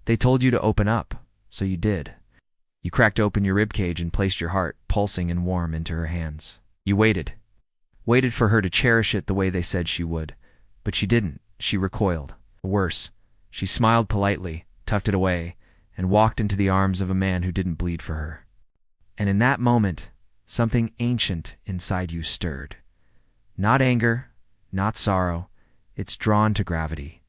They told you to open up, so you did. You cracked open your ribcage and placed your heart, pulsing and warm, into her hands. You waited for her to cherish it the way they said she would. But she didn't. She recoiled. Worse, she smiled politely, tucked it away, and walked into the arms of a man who didn't bleed for her. And in that moment, something ancient inside you stirred. Not anger, not sorrow. It's drawn to gravity.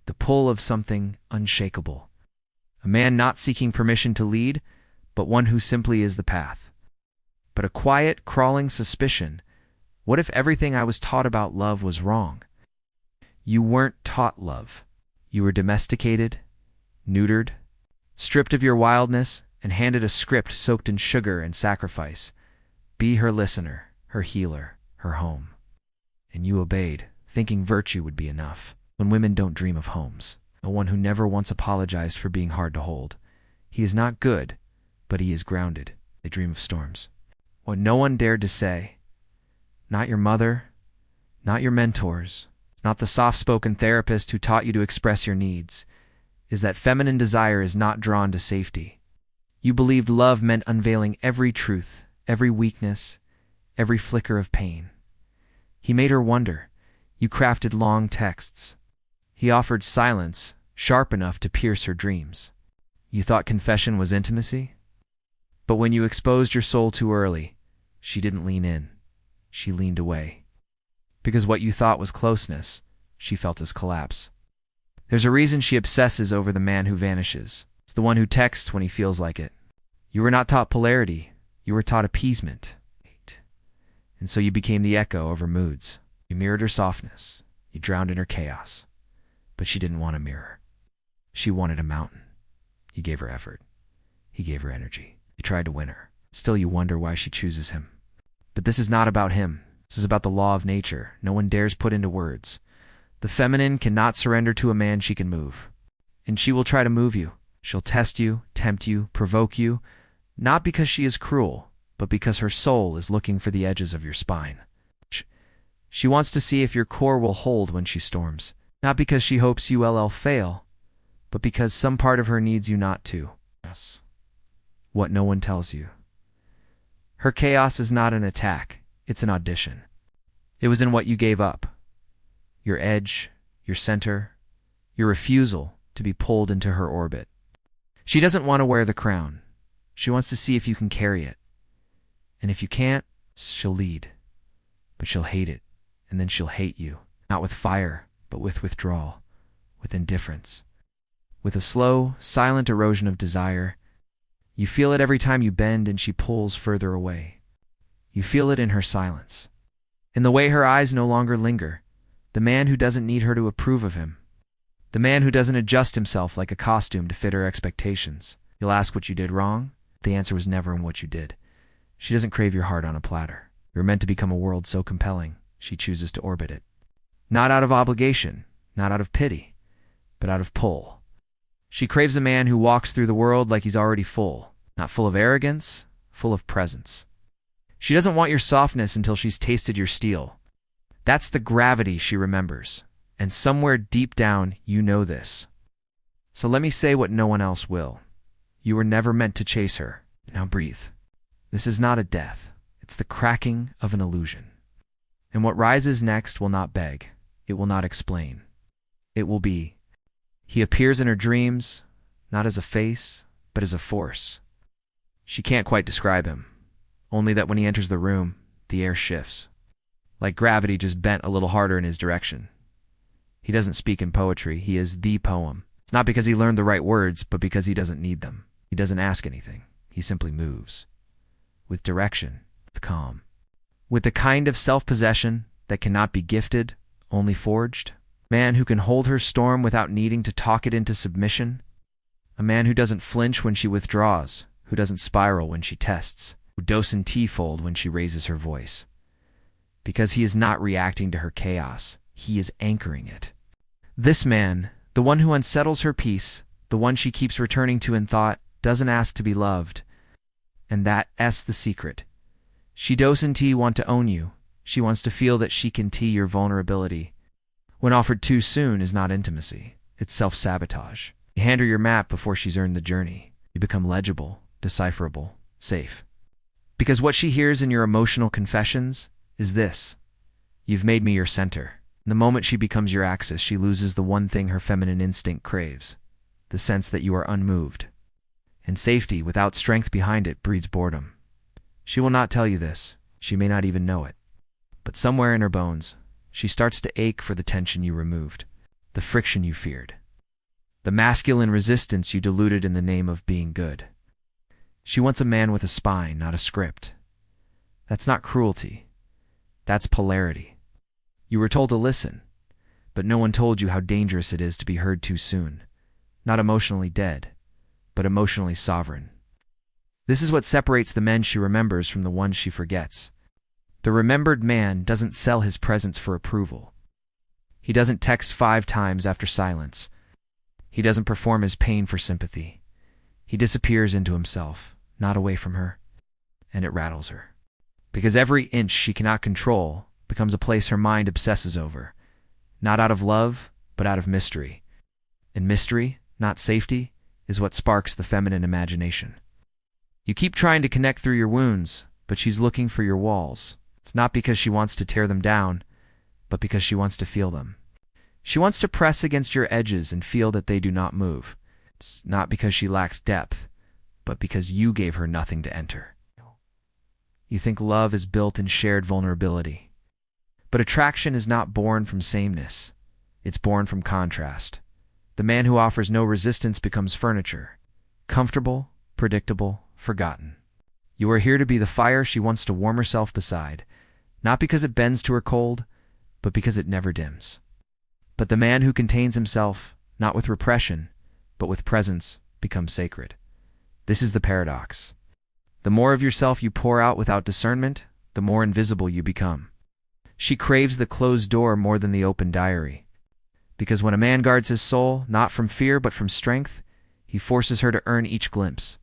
The pull of something unshakable. A man not seeking permission to lead, but one who simply is the path. But a quiet, crawling suspicion. What if everything I was taught about love was wrong? You weren't taught love. You were domesticated, neutered, stripped of your wildness, and handed a script soaked in sugar and sacrifice. Be her listener, her healer, her home. And you obeyed, thinking virtue would be enough. When women don't dream of homes, a one who never once apologized for being hard to hold. He is not good, but he is grounded. They dream of storms. What no one dared to say, not your mother, not your mentors, not the soft-spoken therapist who taught you to express your needs, is that feminine desire is not drawn to safety. You believed love meant unveiling every truth, every weakness, every flicker of pain. He made her wonder. You crafted long texts. He offered silence, sharp enough to pierce her dreams. You thought confession was intimacy? But when you exposed your soul too early, she didn't lean in. She leaned away. Because what you thought was closeness, she felt as collapse. There's a reason she obsesses over the man who vanishes. It's the one who texts when he feels like it. You were not taught polarity. You were taught appeasement. And so you became the echo of her moods. You mirrored her softness. You drowned in her chaos. But she didn't want a mirror. She wanted a mountain. You gave her effort. He gave her energy. You tried to win her. Still you wonder why she chooses him. But this is not about him. This is about the law of nature. No one dares put into words. The feminine cannot surrender to a man she can move. And she will try to move you. She'll test you, tempt you, provoke you, not because she is cruel, but because her soul is looking for the edges of your spine. She wants to see if your core will hold when she storms, not because she hopes you will fail, but because some part of her needs you not to. Yes. What no one tells you. Her chaos is not an attack, it's an audition. It was in what you gave up. Your edge, your center, your refusal to be pulled into her orbit. She doesn't want to wear the crown. She wants to see if you can carry it. And if you can't, she'll lead. But she'll hate it, and then she'll hate you. Not with fire, but with withdrawal, with indifference. With a slow, silent erosion of desire. You feel it every time you bend and she pulls further away. You feel it in her silence. In the way her eyes no longer linger. The man who doesn't need her to approve of him. The man who doesn't adjust himself like a costume to fit her expectations. You'll ask what you did wrong? The answer was never in what you did. She doesn't crave your heart on a platter. You're meant to become a world so compelling, she chooses to orbit it. Not out of obligation, not out of pity, but out of pull. She craves a man who walks through the world like he's already full, not full of arrogance, full of presence. She doesn't want your softness until she's tasted your steel. That's the gravity she remembers, and somewhere deep down you know this. So let me say what no one else will. You were never meant to chase her. Now breathe. This is not a death. It's the cracking of an illusion. And what rises next will not beg. It will not explain. It will be. He appears in her dreams, not as a face, but as a force. She can't quite describe him, only that when he enters the room, the air shifts. Like gravity just bent a little harder in his direction. He doesn't speak in poetry. He is the poem. It's not because he learned the right words, but because he doesn't need them. He doesn't ask anything. He simply moves. With direction, with calm. With the kind of self-possession that cannot be gifted, only forged. Man who can hold her storm without needing to talk it into submission. A man who doesn't flinch when she withdraws, who doesn't spiral when she tests, who doesn't T-fold when she raises her voice. Because he is not reacting to her chaos, he is anchoring it. This man, the one who unsettles her peace, the one she keeps returning to in thought, doesn't ask to be loved. And that's the secret. She doesn't want to own you. She wants to feel that she can your vulnerability. When offered too soon is not intimacy. It's self-sabotage. You hand her your map before she's earned the journey. You become legible, decipherable, safe. Because what she hears in your emotional confessions is this: you've made me your center. The moment she becomes your axis, she loses the one thing her feminine instinct craves, the sense that you are unmoved. And safety, without strength behind it, breeds boredom. She will not tell you this. She may not even know it. But somewhere in her bones, she starts to ache for the tension you removed, the friction you feared, the masculine resistance you diluted in the name of being good. She wants a man with a spine, not a script. That's not cruelty. That's polarity. You were told to listen, but no one told you how dangerous it is to be heard too soon. Not emotionally dead, but emotionally sovereign. This is what separates the men she remembers from the ones she forgets. The remembered man doesn't sell his presence for approval. He doesn't text 5 times after silence. He doesn't perform his pain for sympathy. He disappears into himself, not away from her, and it rattles her. Because every inch she cannot control becomes a place her mind obsesses over, not out of love, but out of mystery. And mystery, not safety, is what sparks the feminine imagination. You keep trying to connect through your wounds, but she's looking for your walls. It's not because she wants to tear them down, but because she wants to feel them. She wants to press against your edges and feel that they do not move. It's not because she lacks depth, but because you gave her nothing to enter. You think love is built in shared vulnerability. But attraction is not born from sameness. It's born from contrast. The man who offers no resistance becomes furniture. Comfortable, predictable, forgotten. You are here to be the fire she wants to warm herself beside, not because it bends to her cold, but because it never dims. But the man who contains himself, not with repression, but with presence, becomes sacred. This is the paradox. The more of yourself you pour out without discernment, the more invisible you become. She craves the closed door more than the open diary. Because when a man guards his soul, not from fear but from strength, he forces her to earn each glimpse.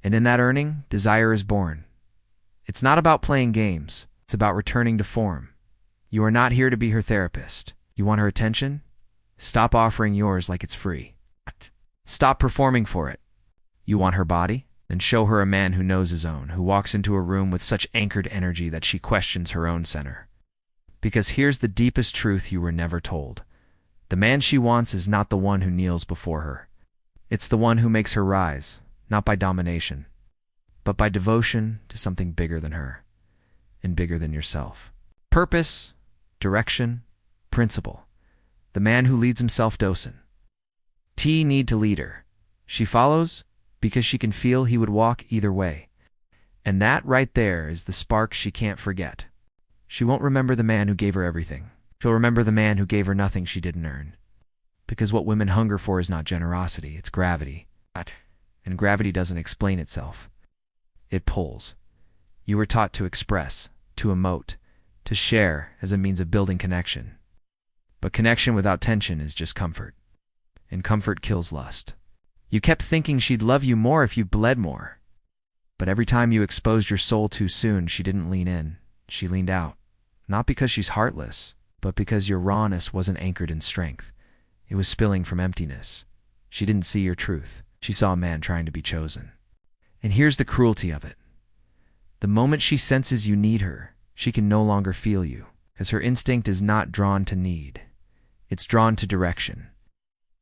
And in that earning, desire is born. It's not about playing games. It's about returning to form. You are not here to be her therapist. You want her attention? Stop offering yours like it's free. Stop performing for it. You want her body? Then show her a man who knows his own, who walks into a room with such anchored energy that she questions her own center. Because here's the deepest truth you were never told. The man she wants is not the one who kneels before her. It's the one who makes her rise, not by domination, but by devotion to something bigger than her, and bigger than yourself. Purpose, direction, principle. The man who leads himself docent. Need to lead her. She follows because she can feel he would walk either way. And that right there is the spark she can't forget. She won't remember the man who gave her everything. She'll remember the man who gave her nothing she didn't earn. Because what women hunger for is not generosity, it's gravity. And gravity doesn't explain itself. It pulls. You were taught to express, to emote, to share as a means of building connection. But connection without tension is just comfort. And comfort kills lust. You kept thinking she'd love you more if you bled more. But every time you exposed your soul too soon, she didn't lean in. She leaned out. Not because she's heartless, but because your rawness wasn't anchored in strength. It was spilling from emptiness. She didn't see your truth. She saw a man trying to be chosen. And here's the cruelty of it. The moment she senses you need her, she can no longer feel you, because her instinct is not drawn to need. It's drawn to direction.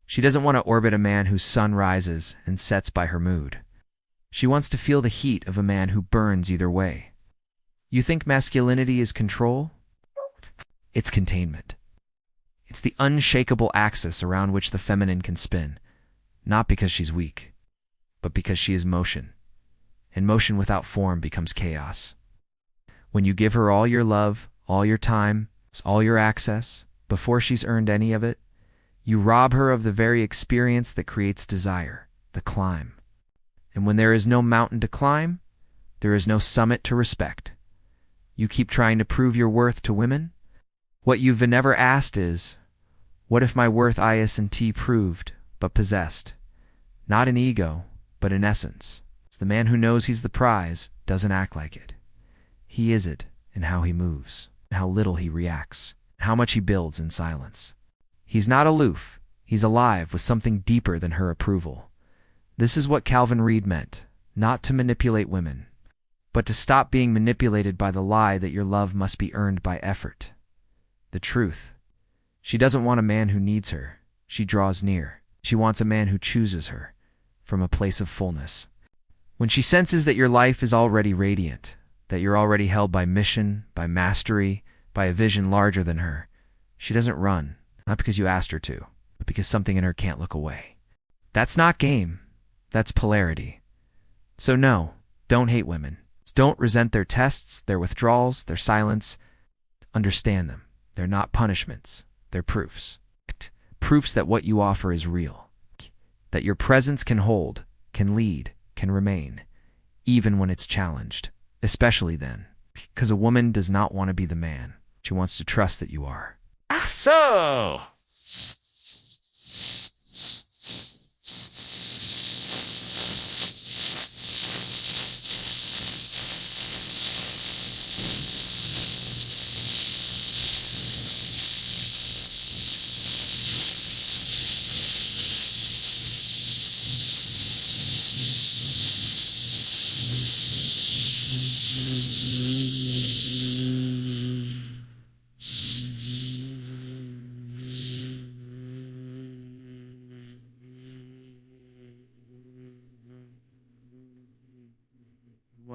She doesn't want to orbit a man whose sun rises and sets by her mood. She wants to feel the heat of a man who burns either way. You think masculinity is control? It's containment. It's the unshakable axis around which the feminine can spin, not because she's weak, but because she is motion. And motion without form becomes chaos. When you give her all your love, all your time, all your access, before she's earned any of it, you rob her of the very experience that creates desire, the climb. And when there is no mountain to climb, there is no summit to respect. You keep trying to prove your worth to women? What you've never asked is, what if my worth isn't proved, but possessed? Not in ego, but in essence. The man who knows he's the prize doesn't act like it. He is it in how he moves, how little he reacts, how much he builds in silence. He's not aloof, He's alive with something deeper than her approval. This is what Calvin Reed meant, not to manipulate women, but to stop being manipulated by the lie that your love must be earned by effort. The truth. She doesn't want a man who needs her. She draws near. She wants a man who chooses her from a place of fullness. When she senses that your life is already radiant, that you're already held by mission, by mastery, by a vision larger than her, she doesn't run, not because you asked her to, but because something in her can't look away. That's not game. That's polarity. So no, don't hate women. Don't resent their tests, their withdrawals, their silence. Understand them. They're not punishments. They're proofs. Proofs that what you offer is real. That your presence can hold, can lead, can remain, even when it's challenged. Especially then. Because a woman does not want to be the man. She wants to trust that you are. So,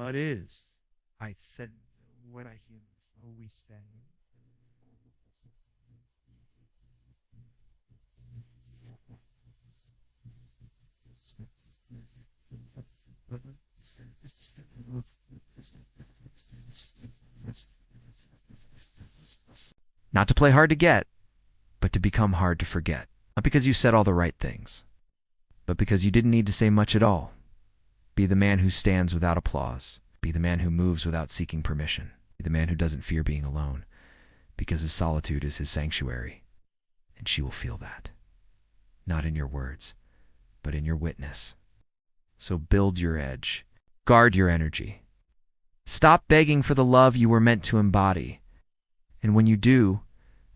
what is? I said what I hear always say. Not to play hard to get, but to become hard to forget. Not because you said all the right things, but because you didn't need to say much at all. Be the man who stands without applause. Be the man who moves without seeking permission. Be the man who doesn't fear being alone, because his solitude is his sanctuary. And she will feel that. Not in your words, but in your witness. So build your edge. Guard your energy. Stop begging for the love you were meant to embody. And when you do,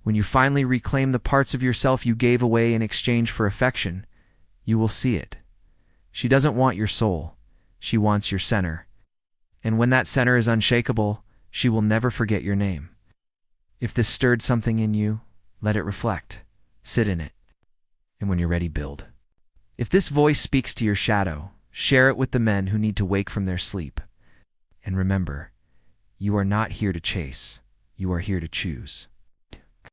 when you finally reclaim the parts of yourself you gave away in exchange for affection, you will see it. She doesn't want your soul. She wants your center. And when that center is unshakable, she will never forget your name. If this stirred something in you, let it reflect. Sit in it. And when you're ready, build. If this voice speaks to your shadow, share it with the men who need to wake from their sleep. And remember, you are not here to chase. You are here to choose.